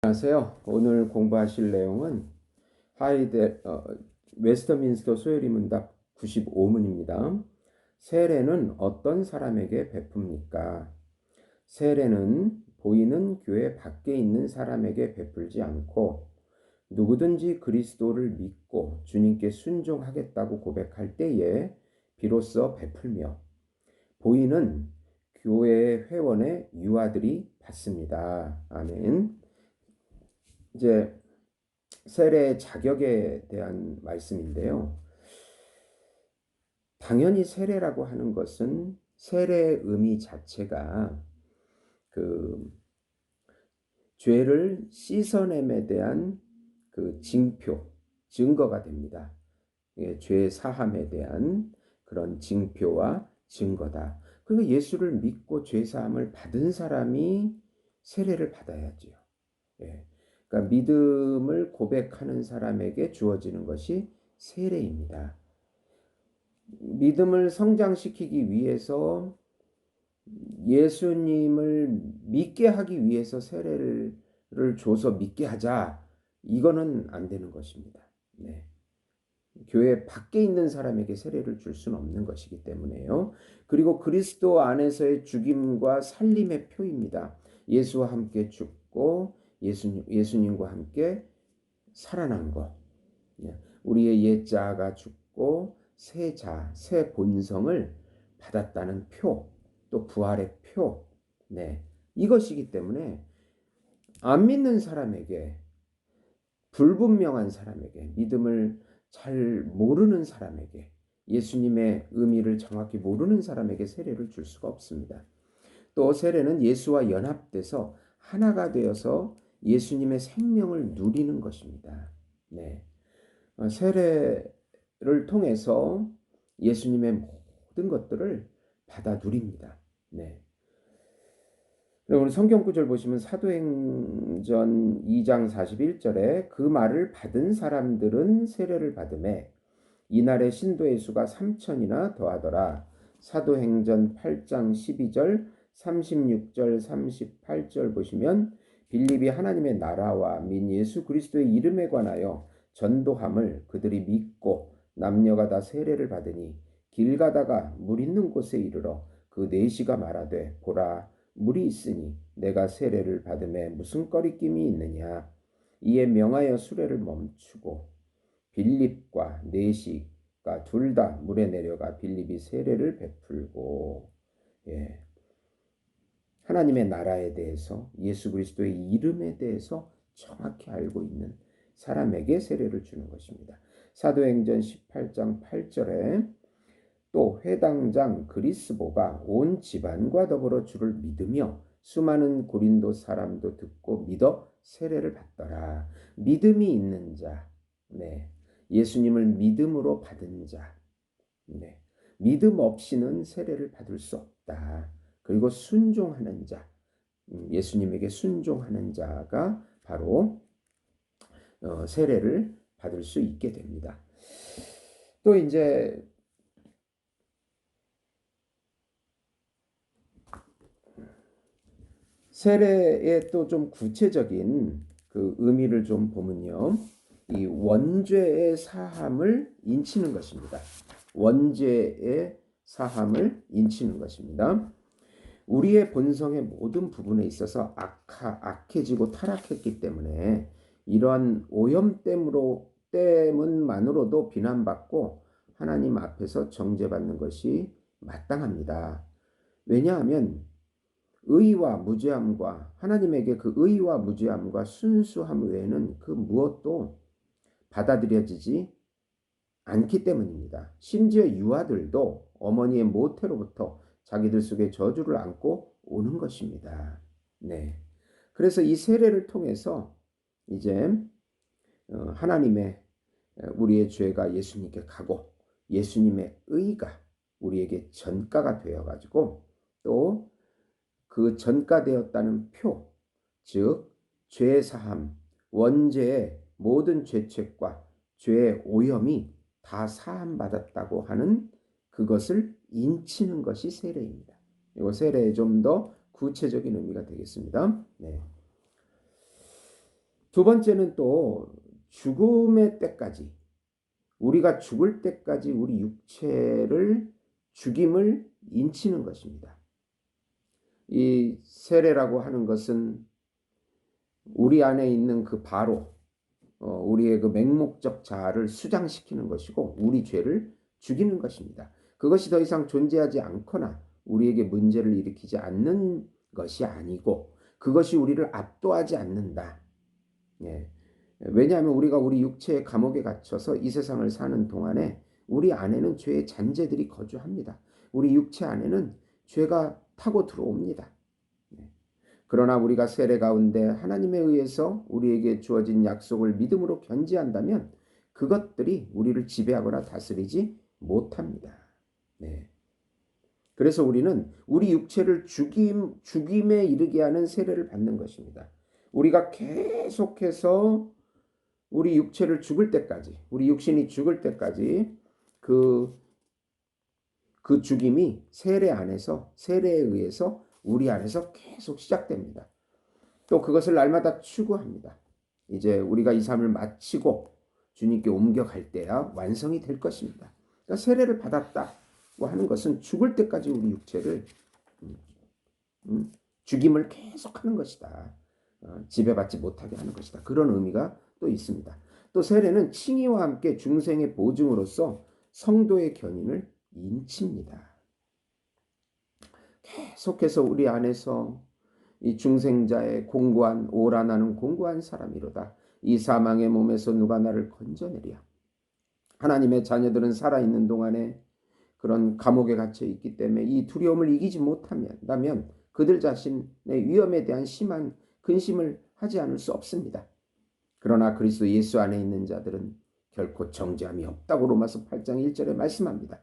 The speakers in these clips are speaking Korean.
안녕하세요. 오늘 공부하실 내용은 하이데 웨스터민스터 소요리 문답 95문입니다. 세례는 어떤 사람에게 베풉니까? 세례는 보이는 교회 밖에 있는 사람에게 베풀지 않고 누구든지 그리스도를 믿고 주님께 순종하겠다고 고백할 때에 비로소 베풀며 보이는 교회의 회원의 유아들이 받습니다. 아멘. 이제 세례 자격에 대한 말씀인데요. 당연히 세례라고 하는 것은 세례의 의미 자체가 그 죄를 씻어냄에 대한 그 징표, 증거가 됩니다. 죄 사함에 대한 그런 징표와 증거다. 그리고 예수를 믿고 죄 사함을 받은 사람이 세례를 받아야지요. 예. 그러니까 믿음을 고백하는 사람에게 주어지는 것이 세례입니다. 믿음을 성장시키기 위해서 예수님을 믿게 하기 위해서 세례를 줘서 믿게 하자. 이거는 안 되는 것입니다. 네. 교회 밖에 있는 사람에게 세례를 줄 수는 없는 것이기 때문에요. 그리고 그리스도 안에서의 죽임과 살림의 표입니다. 예수와 함께 죽고 예수님과 함께 살아난 것. 우리의 옛자가 죽고 새 본성을 받았다는 표, 또 부활의 표. 네. 이것이기 때문에 안 믿는 사람에게, 불분명한 사람에게, 믿음을 잘 모르는 사람에게, 예수님의 의미를 정확히 모르는 사람에게 세례를 줄 수가 없습니다. 또 세례는 예수와 연합돼서 하나가 되어서 예수님의 생명을 누리는 것입니다. 네. 세례를 통해서 예수님의 모든 것들을 받아 누립니다. 네. 오늘 성경 구절 보시면 사도행전 2장 41절에 그 말을 받은 사람들은 세례를 받음에 이날의 신도의 수가 3천이나 더하더라. 사도행전 8장 12절, 36절, 38절 보시면 빌립이 하나님의 나라와 민 예수 그리스도의 이름에 관하여 전도함을 그들이 믿고 남녀가 다 세례를 받으니 길 가다가 물 있는 곳에 이르러 그 내시가 말하되 보라 물이 있으니 내가 세례를 받음에 무슨 꺼리낌이 있느냐. 이에 명하여 수레를 멈추고 빌립과 내시가 둘 다 물에 내려가 빌립이 세례를 베풀고, 예. 하나님의 나라에 대해서 예수 그리스도의 이름에 대해서 정확히 알고 있는 사람에게 세례를 주는 것입니다. 사도행전 18장 8절에 또 회당장 그리스보가 온 집안과 더불어 주를 믿으며 수많은 고린도 사람도 듣고 믿어 세례를 받더라. 믿음이 있는 자, 네. 예수님을 믿음으로 받은 자, 네. 믿음 없이는 세례를 받을 수 없다. 그리고 순종하는 자, 예수님에게 순종하는 자가 바로 세례를 받을 수 있게 됩니다. 또 이제 세례의 또 좀 구체적인 그 의미를 좀 보면요. 이 원죄의 사함을 인치는 것입니다. 원죄의 사함을 인치는 것입니다. 우리의 본성의 모든 부분에 있어서 악해지고 타락했기 때문에 이러한 오염 때문만으로도 비난받고 하나님 앞에서 정죄받는 것이 마땅합니다. 왜냐하면 의와 무죄함과 하나님에게 그 의와 무죄함과 순수함 외에는 그 무엇도 받아들여지지 않기 때문입니다. 심지어 유아들도 어머니의 모태로부터 자기들 속에 저주를 안고 오는 것입니다. 네. 그래서 이 세례를 통해서 이제 하나님의 우리의 죄가 예수님께 가고 예수님의 의가 우리에게 전가가 되어가지고 또 그 전가되었다는 표, 즉 죄사함, 원죄의 모든 죄책과 죄의 오염이 다 사함받았다고 하는 그것을 인치는 것이 세례입니다. 이거 세례의 좀 더 구체적인 의미가 되겠습니다. 네. 두 번째는 또 죽음의 때까지, 우리가 죽을 때까지 우리 육체를 죽임을 인치는 것입니다. 이 세례라고 하는 것은 우리 안에 있는 그 바로 우리의 그 맹목적 자아를 수장시키는 것이고 우리 죄를 죽이는 것입니다. 그것이 더 이상 존재하지 않거나 우리에게 문제를 일으키지 않는 것이 아니고 그것이 우리를 압도하지 않는다. 예. 왜냐하면 우리가 우리 육체의 감옥에 갇혀서 이 세상을 사는 동안에 우리 안에는 죄의 잔재들이 거주합니다. 우리 육체 안에는 죄가 타고 들어옵니다. 그러나 우리가 세례 가운데 하나님에 의해서 우리에게 주어진 약속을 믿음으로 견지한다면 그것들이 우리를 지배하거나 다스리지 못합니다. 네. 그래서 우리는 우리 육체를 죽임에 이르게 하는 세례를 받는 것입니다. 우리가 계속해서 우리 육체를 죽을 때까지, 우리 육신이 죽을 때까지 그 죽임이 세례에 의해서 우리 안에서 계속 시작됩니다. 또 그것을 날마다 추구합니다. 이제 우리가 이 삶을 마치고 주님께 옮겨갈 때야 완성이 될 것입니다. 그러니까 세례를 받았다고 하는 것은 죽을 때까지 우리 육체를 죽임을 계속하는 것이다. 지배받지 못하게 하는 것이다. 그런 의미가 또 있습니다. 또 세례는 칭의와 함께 중생의 보증으로서 성도의 견인을 인칩니다. 계속해서 우리 안에서 이 중생자의 공고한 오라 나는 공고한 사람이로다. 이 사망의 몸에서 누가 나를 건져내랴. 하나님의 자녀들은 살아있는 동안에 그런 감옥에 갇혀 있기 때문에 이 두려움을 이기지 못한다면 그들 자신의 위험에 대한 심한 근심을 하지 않을 수 없습니다. 그러나 그리스도 예수 안에 있는 자들은 결코 정죄함이 없다고 로마서 8장 1절에 말씀합니다.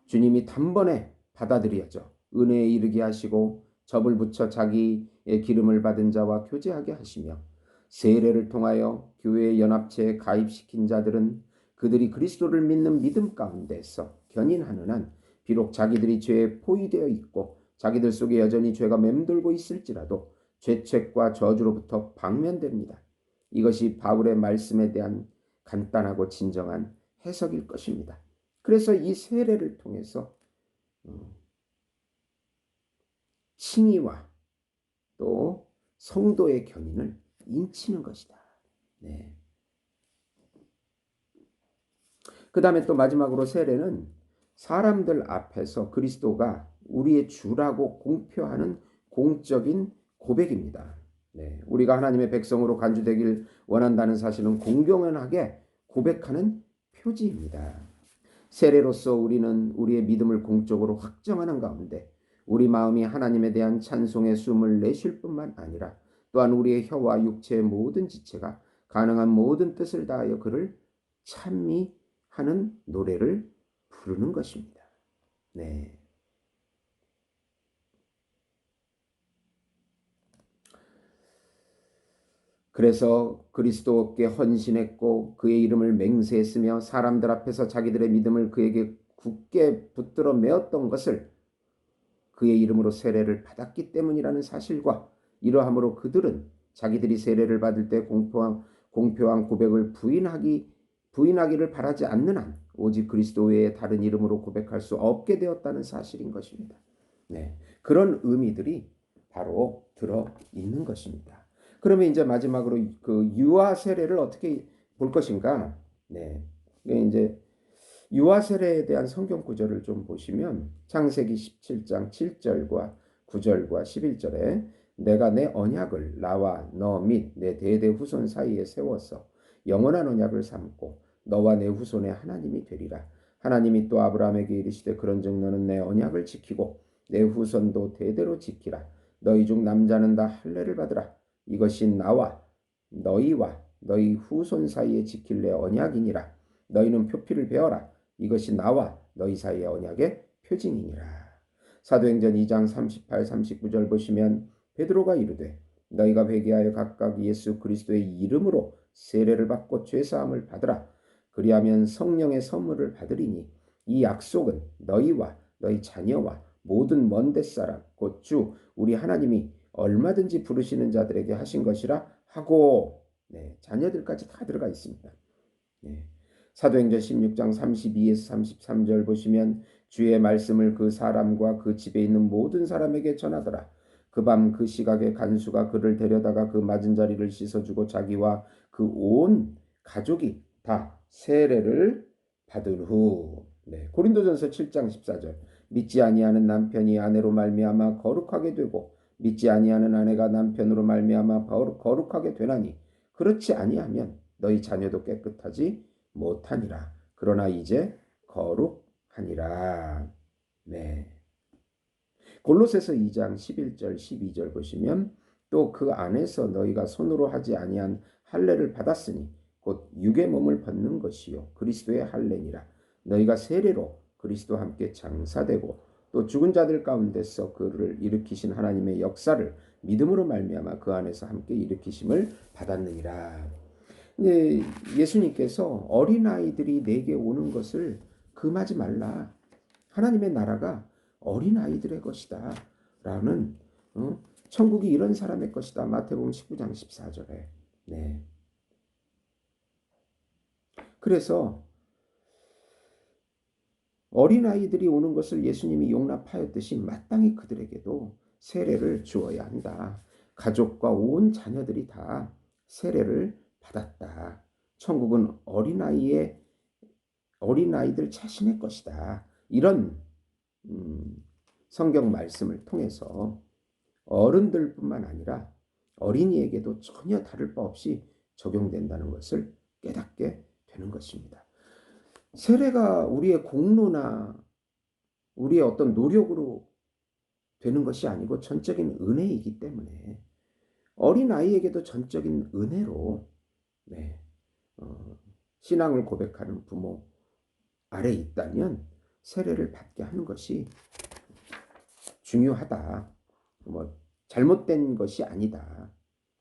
주님이 단번에 받아들여져 은혜에 이르게 하시고 접을 붙여 자기의 기름을 받은 자와 교제하게 하시며 세례를 통하여 교회의 연합체에 가입시킨 자들은 그들이 그리스도를 믿는 믿음 가운데서 견인하는 한 비록 자기들이 죄에 포위되어 있고 자기들 속에 여전히 죄가 맴돌고 있을지라도 죄책과 저주로부터 방면됩니다. 이것이 바울의 말씀에 대한 간단하고 진정한 해석일 것입니다. 그래서 이 세례를 통해서 칭의와 또 성도의 견인을 인치는 것이다. 네. 그 다음에 또 마지막으로 세례는 사람들 앞에서 그리스도가 우리의 주라고 공표하는 공적인 고백입니다. 네. 우리가 하나님의 백성으로 간주되길 원한다는 사실은 공공연하게 고백하는 표지입니다. 세례로서 우리는 우리의 믿음을 공적으로 확정하는 가운데 우리 마음이 하나님에 대한 찬송의 숨을 내쉴 뿐만 아니라 또한 우리의 혀와 육체의 모든 지체가 가능한 모든 뜻을 다하여 그를 찬미하는 노래를 부르는 것입니다. 네. 그래서 그리스도께 헌신했고 그의 이름을 맹세했으며 사람들 앞에서 자기들의 믿음을 그에게 굳게 붙들어 메었던 것을 그의 이름으로 세례를 받았기 때문이라는 사실과 이러함으로 그들은 자기들이 세례를 받을 때 공표한 고백을 부인하기를 바라지 않는 한 오직 그리스도 외에 다른 이름으로 고백할 수 없게 되었다는 사실인 것입니다. 네, 그런 의미들이 바로 들어 있는 것입니다. 그러면 이제 마지막으로 그 유아 세례를 어떻게 볼 것인가? 네, 이제 유아 세례에 대한 성경 구절을 좀 보시면 창세기 17장 7절과 9절과 11절에 내가 내 언약을 나와 너 및 내 대대 후손 사이에 세워서 영원한 언약을 삼고 너와 내 후손의 하나님이 되리라. 하나님이 또 아브라함에게 이르시되 그런즉 너는 내 언약을 지키고 내 후손도 대대로 지키라. 너희 중 남자는 다 할례를 받으라. 이것이 나와 너희와 너희 후손 사이에 지킬 내 언약이니라. 너희는 표피를 베어라. 이것이 나와 너희 사이의 언약의 표징이니라. 사도행전 2장 38, 39절 보시면 베드로가 이르되 너희가 회개하여 각각 예수 그리스도의 이름으로 세례를 받고 죄사함을 받으라. 그리하면 성령의 선물을 받으리니 이 약속은 너희와 너희 자녀와 모든 먼 데사람 곧 주 우리 하나님이 얼마든지 부르시는 자들에게 하신 것이라 하고, 네, 자녀들까지 다 들어가 있습니다. 네. 사도행전 16장 32에서 33절 보시면 주의 말씀을 그 사람과 그 집에 있는 모든 사람에게 전하더라. 그 밤 그 시각에 간수가 그를 데려다가 그 맞은 자리를 씻어주고 자기와 그 온 가족이 다 세례를 받은 후. 네. 고린도전서 7장 14절. 믿지 아니하는 남편이 아내로 말미암아 거룩하게 되고 믿지 아니하는 아내가 남편으로 말미암아 거룩하게 되나니 그렇지 아니하면 너희 자녀도 깨끗하지 못하니라. 그러나 이제 거룩하니라. 네. 골로새서 2장 11절 12절 보시면 또 그 안에서 너희가 손으로 하지 아니한 할례를 받았으니 곧 육의 몸을 벗는 것이요 그리스도의 할례니라. 너희가 세례로 그리스도와 함께 장사되고 또 죽은 자들 가운데서 그를 일으키신 하나님의 역사를 믿음으로 말미암아 그 안에서 함께 일으키심을 받았느니라. 이제 예수님께서 어린아이들이 내게 오는 것을 금하지 말라. 하나님의 나라가 어린아이들의 것이다. 라는 천국이 이런 사람의 것이다. 마태복음 19장 14절에. 네. 그래서 어린아이들이 오는 것을 예수님이 용납하였듯이 마땅히 그들에게도 세례를 주어야 한다. 가족과 온 자녀들이 다 세례를 받았다. 천국은 어린아이들 자신의 것이다. 이런 성경 말씀을 통해서 어른들뿐만 아니라 어린이에게도 전혀 다를 바 없이 적용된다는 것을 깨닫게 되는 것입니다. 세례가 우리의 공로나 우리의 어떤 노력으로 되는 것이 아니고 전적인 은혜이기 때문에 어린아이에게도 전적인 은혜로 네, 신앙을 고백하는 부모 아래 있다면 세례를 받게 하는 것이 중요하다. 잘못된 것이 아니다.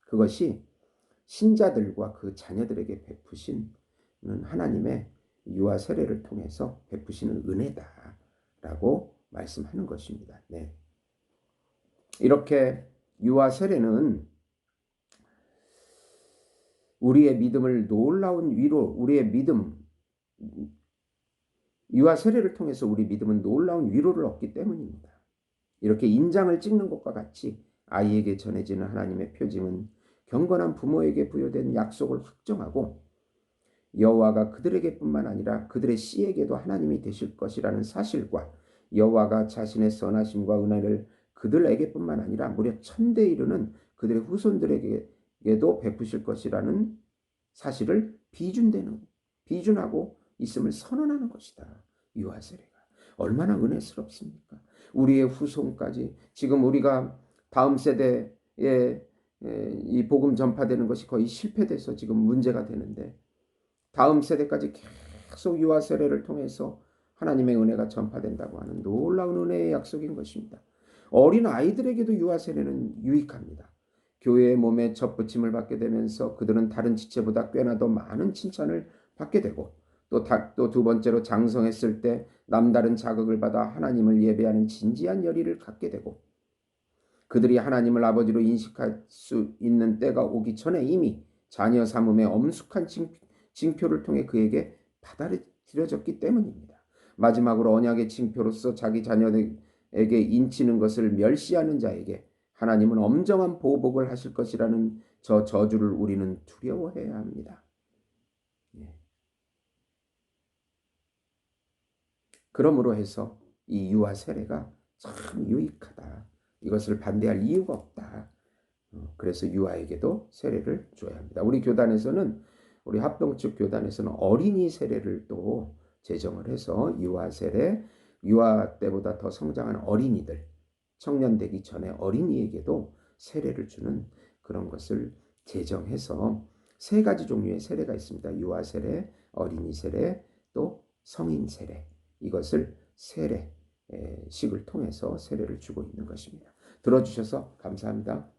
그것이 신자들과 그 자녀들에게 베푸신 하나님의 유아 세례를 통해서 베푸시는 은혜다라고 말씀하는 것입니다. 네. 이렇게 유아 세례는 우리의 믿음을 놀라운 위로, 우리의 믿음, 유아 세례를 통해서 우리 믿음은 놀라운 위로를 얻기 때문입니다. 이렇게 인장을 찍는 것과 같이 아이에게 전해지는 하나님의 표징은 경건한 부모에게 부여된 약속을 확정하고 여호와가 그들에게뿐만 아니라 그들의 씨에게도 하나님이 되실 것이라는 사실과 여호와가 자신의 선하심과 은혜를 그들에게뿐만 아니라 무려 천대 이르는 그들의 후손들에게도 베푸실 것이라는 사실을 비준하고 있음을 선언하는 것이다. 유아 세례가 얼마나 은혜스럽습니까? 우리의 후손까지 지금 우리가 다음 세대에 이 복음 전파되는 것이 거의 실패돼서 지금 문제가 되는데 다음 세대까지 계속 유아 세례를 통해서 하나님의 은혜가 전파된다고 하는 놀라운 은혜의 약속인 것입니다. 어린 아이들에게도 유아 세례는 유익합니다. 교회의 몸에 접붙임을 받게 되면서 그들은 다른 지체보다 꽤나 더 많은 칭찬을 받게 되고 또 두 번째로 장성했을 때 남다른 자극을 받아 하나님을 예배하는 진지한 열의를 갖게 되고 그들이 하나님을 아버지로 인식할 수 있는 때가 오기 전에 이미 자녀 삼음의 엄숙한 징표를 통해 그에게 받아들여졌기 때문입니다. 마지막으로 언약의 징표로서 자기 자녀에게 인치는 것을 멸시하는 자에게 하나님은 엄정한 보복을 하실 것이라는 저 저주를 우리는 두려워해야 합니다. 그러므로 해서 이 유아 세례가 참 유익하다. 이것을 반대할 이유가 없다. 그래서 유아에게도 세례를 줘야 합니다. 우리 교단에서는 우리 합동 측 교단에서는 어린이 세례를 또 제정을 해서 유아 세례, 유아 때보다 더 성장한 어린이들, 청년 되기 전에 어린이에게도 세례를 주는 그런 것을 제정해서 세 가지 종류의 세례가 있습니다. 유아 세례, 어린이 세례, 또 성인 세례. 이것을 세례식을 통해서 세례를 주고 있는 것입니다. 들어주셔서 감사합니다.